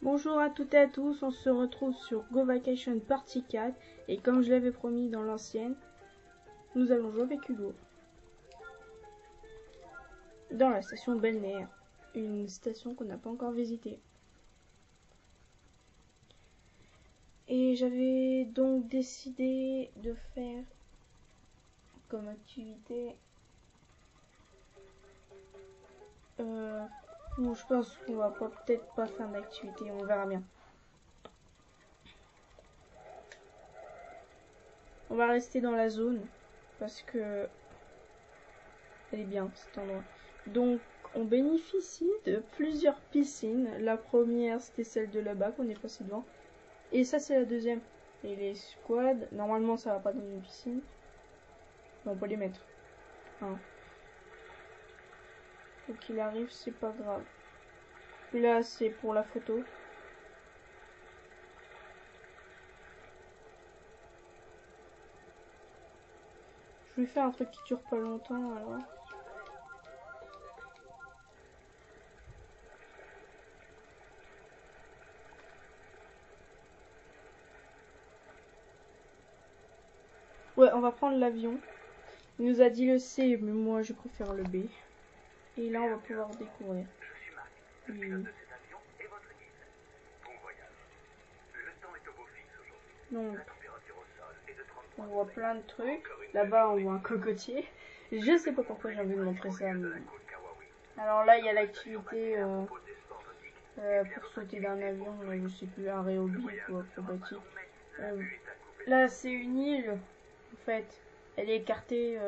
Bonjour à toutes et à tous, on se retrouve sur Go Vacation Partie 4 et comme je l'avais promis dans l'ancienne, nous allons jouer avec Hugo dans la station Balnéaire, une station qu'on n'a pas encore visitée. Et j'avais donc décidé de faire comme activité je pense qu'on va peut-être pas faire d'activité, on verra bien. On va rester dans la zone parce que elle est bien cet endroit. Donc on bénéficie de plusieurs piscines. La première c'était celle de là-bas qu'on est passé devant. Et ça c'est la deuxième. Et les squads, normalement ça va pas dans une piscine. Mais on peut les mettre. Hein. Faut qu'il arrive, c'est pas grave. Puis là c'est pour la photo. Je vais faire un truc qui dure pas longtemps alors. Ouais, on va prendre l'avion. Il nous a dit le C, mais moi je préfère le B. Et là on va pouvoir découvrir. Donc, on voit plein de trucs. Là-bas on voit un cocotier. Je sais pas pourquoi j'ai envie de montrer ça. Mais... alors là il y a l'activité pour sauter d'un avion. Je sais plus, un aérobie ou acrobatique. Là c'est une île. En fait, elle est écartée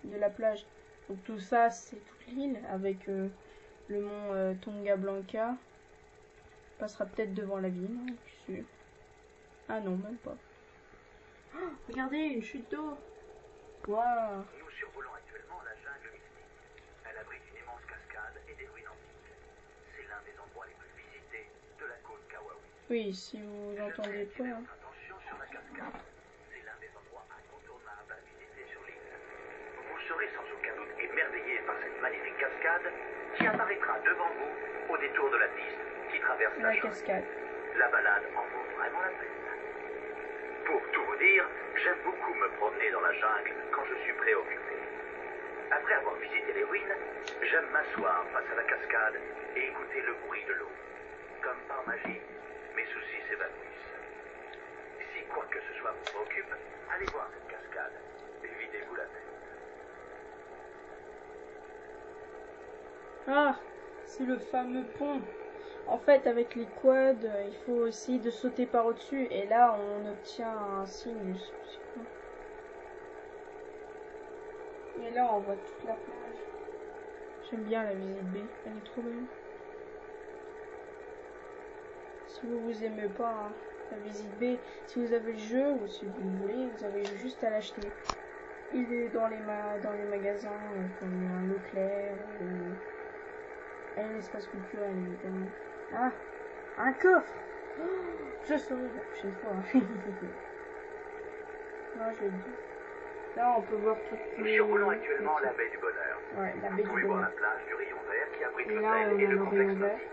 de la plage. Donc tout ça c'est toute l'île avec le mont Tonga Blanca. On passera peut-être devant la ville. Hein, ah non, même pas. Oh, regardez, une chute d'eau. Waouh. Nous survolons actuellement la jungle mystique. Elle abrite une immense cascade et des ruines antiques. C'est l'un des endroits les plus visités de la côte Kawaii. Oui, si vous entendez pas. Hein. Attention sur la cascade. C'est l'un des endroits incontournables à visiter sur l'île. Vous serez sans aucun doute émerveillé par cette magnifique cascade qui apparaîtra devant vous au détour de la piste qui traverse la cascade. La balade en vaut vraiment la peine. Pour tout vous dire, j'aime beaucoup me promener dans la jungle quand je suis préoccupé. Après avoir visité les ruines, j'aime m'asseoir face à la cascade et écouter le bruit de l'eau. Comme par magie, mes soucis s'évanouissent. Si quoi que ce soit vous préoccupe, allez voir cette cascade et videz-vous la tête. Ah, c'est le fameux pont. En fait, avec les quads, il faut essayer de sauter par au-dessus. Et là, on obtient un signe. Et là, on voit toute la plage. J'aime bien la visite B. Elle est trop belle. Si vous aimez pas hein, la visite B, si vous avez le jeu ou si vous voulez, vous avez juste à l'acheter. Il est dans les magasins comme un Leclerc ou un espace culturel évidemment. Ah, un coffre. Oh, je saurai la prochaine fois. Non, je l'ai dit. Là, on peut voir toutes les... Nous survolons actuellement la baie du Bonheur. Ouais, la baie du Vous pouvez voir Bonheur. la plage du Rayon Vert qui abrite Et là, l'hôtel et le on a le complexe Rayon Vert. nautique.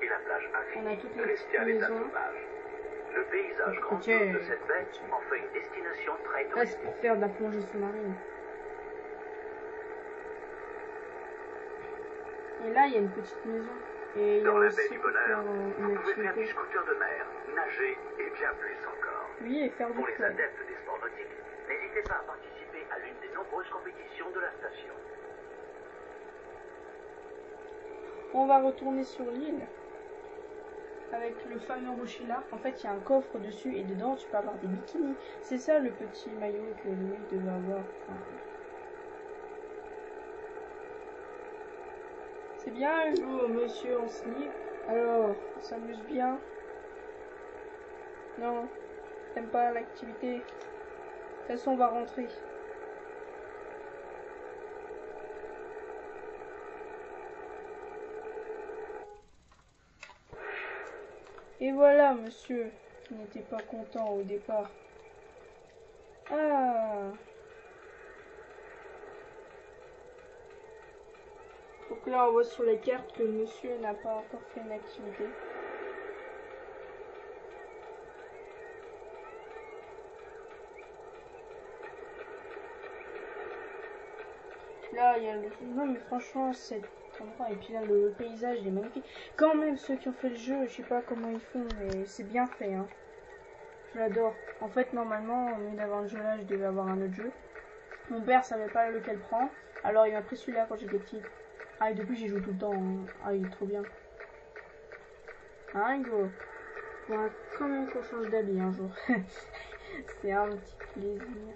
Et la plage On a infinie toutes de les l'Estia des maisons. sauvages. Le paysage grandiose de cette baie en fait une destination très Là, c'est touristique. pour faire de la plongée sous-marine. Et là, il y a une petite maison. Et il y a Dans la aussi baie du Bonheur, une vous pouvez faire du activité. scooter de mer, nager et bien plus encore. Oui, et faire du Pour les quad. adeptes des sports nautiques, n'hésitez pas à participer à l'une des nombreuses compétitions de la station. On va retourner sur l'île avec le fameux rocher là. En fait, il y a un coffre dessus et dedans, tu peux avoir des bikinis. C'est ça le petit maillot que Louis devait avoir. Enfin, c'est bien, Hugo, monsieur en slip. Alors, on s'amuse bien. Non, t'aimes pas l'activité. De toute façon, on va rentrer. Et voilà, monsieur, qui n'était pas content au départ. Ah. Donc là, on voit sur les cartes que monsieur n'a pas encore fait une activité. Là, il y a le... Non, mais franchement, cet endroit, et puis là, le paysage, il est magnifique. Quand même, ceux qui ont fait le jeu, je sais pas comment ils font, mais c'est bien fait, hein. Je l'adore. En fait, normalement, au lieu d'avoir le jeu là, je devais avoir un autre jeu. Mon père savait pas lequel prendre, alors il m'a pris celui-là quand j'étais petite. Ah, et depuis, j'y joue tout le temps, hein. Ah, il est trop bien. Hein, Hugo? Faudra quand même qu'on change d'habit un jour. C'est un petit plaisir.